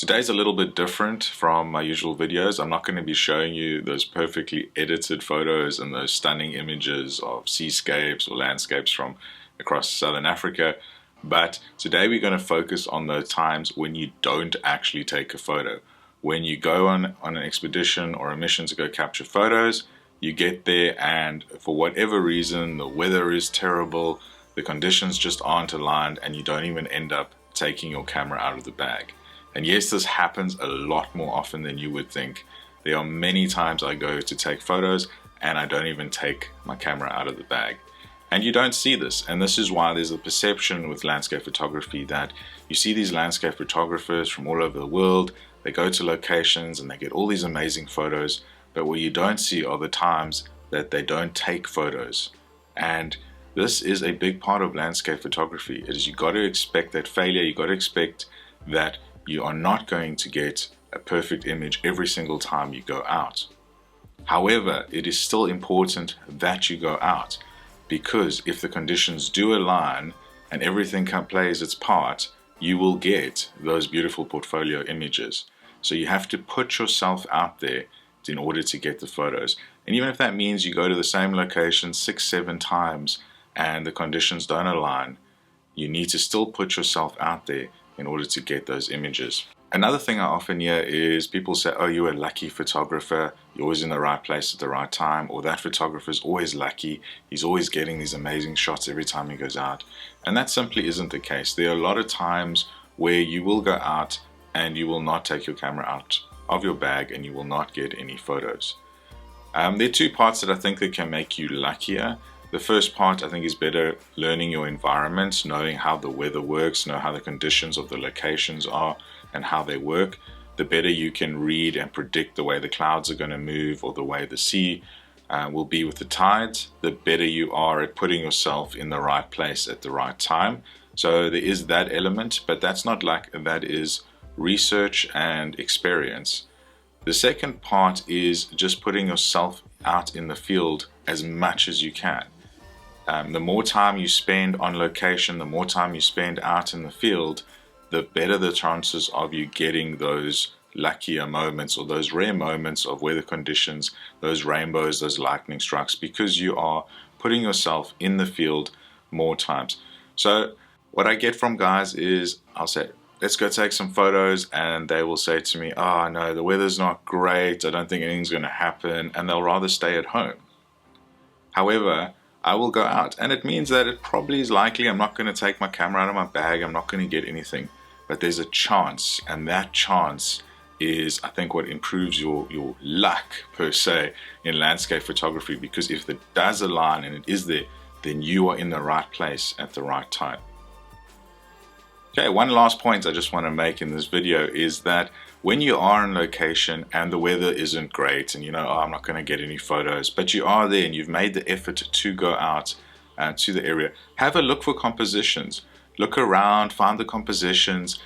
Today's a little bit different from my usual videos. I'm not going to be showing you those perfectly edited photos and those stunning images of seascapes or landscapes from across Southern Africa. But today we're going to focus on those times when you don't actually take a photo. When you go on an expedition or a mission to go capture photos, you get there and for whatever reason the weather is terrible, the conditions just aren't aligned, and you don't even end up taking your camera out of the bag. And yes, this happens a lot more often than you would think. There are many times I go to take photos and I don't even take my camera out of the bag. And you don't see this, and this is why there's a perception with landscape photography that you see these landscape photographers from all over the world. They go to locations and they get all these amazing photos, but what you don't see are the times that they don't take photos. And this is a big part of landscape photography. It is, you got to expect that failure. You got to expect that you are not going to get a perfect image every single time you go out. However, it is still important that you go out, because if the conditions do align and everything plays its part, you will get those beautiful portfolio images. So you have to put yourself out there in order to get the photos. And even if that means you go to the same location 6-7 times and the conditions don't align, you need to still put yourself out there in order to get those images. Another thing I often hear is people say, oh, you're a lucky photographer, you're always in the right place at the right time, or that photographer's always lucky, he's always getting these amazing shots every time he goes out. And that simply isn't the case. There are a lot of times where you will go out and you will not take your camera out of your bag and you will not get any photos. There are two parts that I think that can make you luckier. The first part, I think, is better learning your environment, knowing how the weather works, know how the conditions of the locations are and how they work. The better you can read and predict the way the clouds are going to move or the way the sea will be with the tides, the better you are at putting yourself in the right place at the right time. So there is that element, but that's not luck, that is research and experience. The second part is just putting yourself out in the field as much as you can. The more time you spend on location, the more time you spend out in the field, the better the chances of you getting those luckier moments or those rare moments of weather conditions, those rainbows, those lightning strikes, because you are putting yourself in the field more times. So what I get from guys is, I'll say, let's go take some photos, and they will say to me, oh no, the weather's not great, I don't think anything's going to happen, and they'll rather stay at home. However, I will go out, and it means that it probably is likely I'm not going to take my camera out of my bag, I'm not going to get anything, but there's a chance, and that chance is, I think, what improves your luck per se in landscape photography, because if it does align and it is there, then you are in the right place at the right time. Okay, one last point I just want to make in this video is that when you are in location and the weather isn't great and you know, oh, I'm not going to get any photos, but you are there and you've made the effort to go out to the area, have a look for compositions. Look around, find the compositions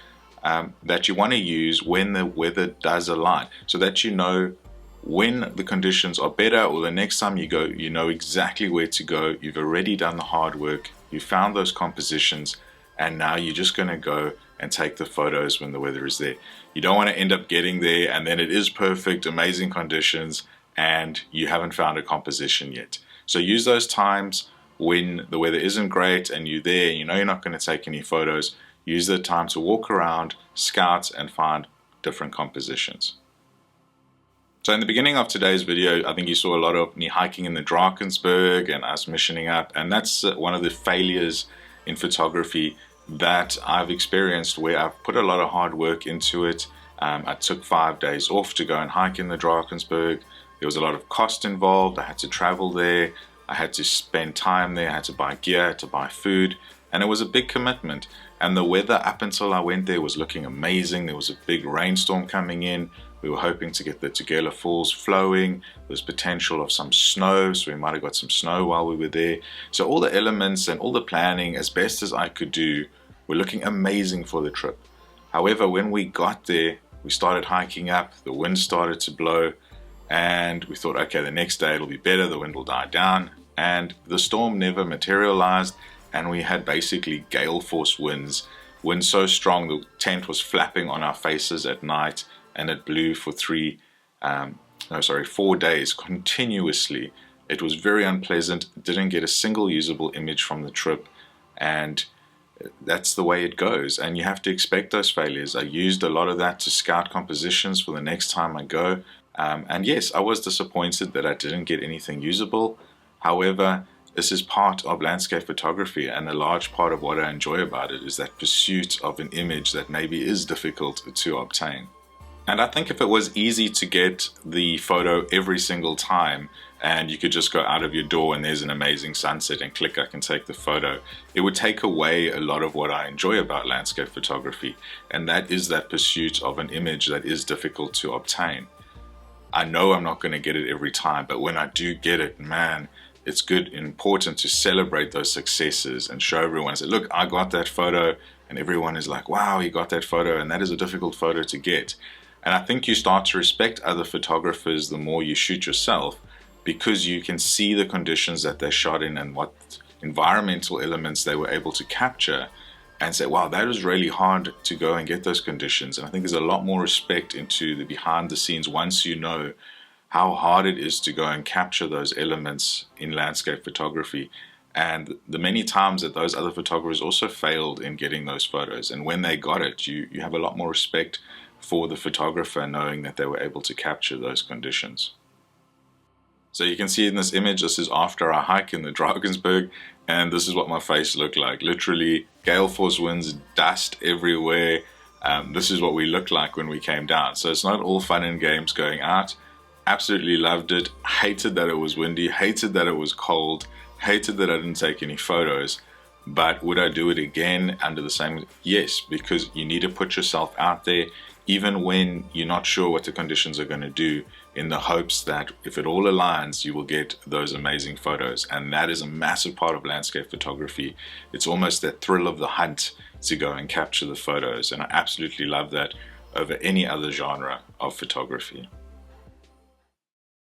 that you want to use when the weather does align, so that you know when the conditions are better, or the next time you go, you know exactly where to go. You've already done the hard work, you found those compositions, and now you're just going to go and take the photos when the weather is there. You don't want to end up getting there and then it is perfect, amazing conditions, and you haven't found a composition yet. So use those times when the weather isn't great and you're there and you know you're not going to take any photos. Use the time to walk around, scout, and find different compositions. So in the beginning of today's video, I think you saw a lot of me hiking in the Drakensberg and us missioning up, and that's one of the failures in photography that I've experienced, where I've put a lot of hard work into it. I took 5 days off to go and hike in the Drakensberg. There was a lot of cost involved. I had to travel there, I had to spend time there, I had to buy gear, I had to buy food, and it was a big commitment. And the weather up until I went there was looking amazing. There was a big rainstorm coming in. We were hoping to get the Tugela Falls flowing. There was potential of some snow, so we might have got some snow while we were there. So all the elements and all the planning, as best as I could do, were looking amazing for the trip. However, when we got there, we started hiking up, the wind started to blow, and we thought, okay, the next day it'll be better, the wind will die down, and the storm never materialized, and we had basically gale force winds wind so strong the tent was flapping on our faces at night, and it blew for 4 days continuously. It was very unpleasant, didn't get a single usable image from the trip, and that's the way it goes, and you have to expect those failures. I used a lot of that to scout compositions for the next time I go, and yes, I was disappointed that I didn't get anything usable. However, this is part of landscape photography, and a large part of what I enjoy about it is that pursuit of an image that maybe is difficult to obtain. And I think if it was easy to get the photo every single time, and you could just go out of your door and there's an amazing sunset and click, I can take the photo, it would take away a lot of what I enjoy about landscape photography, and that is that pursuit of an image that is difficult to obtain. I know I'm not going to get it every time, but when I do get it, man, it's good and important to celebrate those successes and show everyone, say, look, I got that photo, and everyone is like, wow, you got that photo, and that is a difficult photo to get. And I think you start to respect other photographers the more you shoot yourself, because you can see the conditions that they shot in and what environmental elements they were able to capture, and say, wow, that was really hard to go and get those conditions. And I think there's a lot more respect into the behind the scenes once you know how hard it is to go and capture those elements in landscape photography, and the many times that those other photographers also failed in getting those photos. And when they got it, you have a lot more respect for the photographer, knowing that they were able to capture those conditions. So you can see in this image, this is after our hike in the Drakensberg, and this is what my face looked like. Literally gale force winds, dust everywhere. This is what we looked like when we came down. So it's not all fun and games going out. Absolutely loved it. Hated that it was windy, hated that it was cold, hated that I didn't take any photos. But would I do it again under the same? Yes, because you need to put yourself out there even when you're not sure what the conditions are going to do, in the hopes that if it all aligns, you will get those amazing photos. And that is a massive part of landscape photography. It's almost that thrill of the hunt to go and capture the photos, and I absolutely love that over any other genre of photography.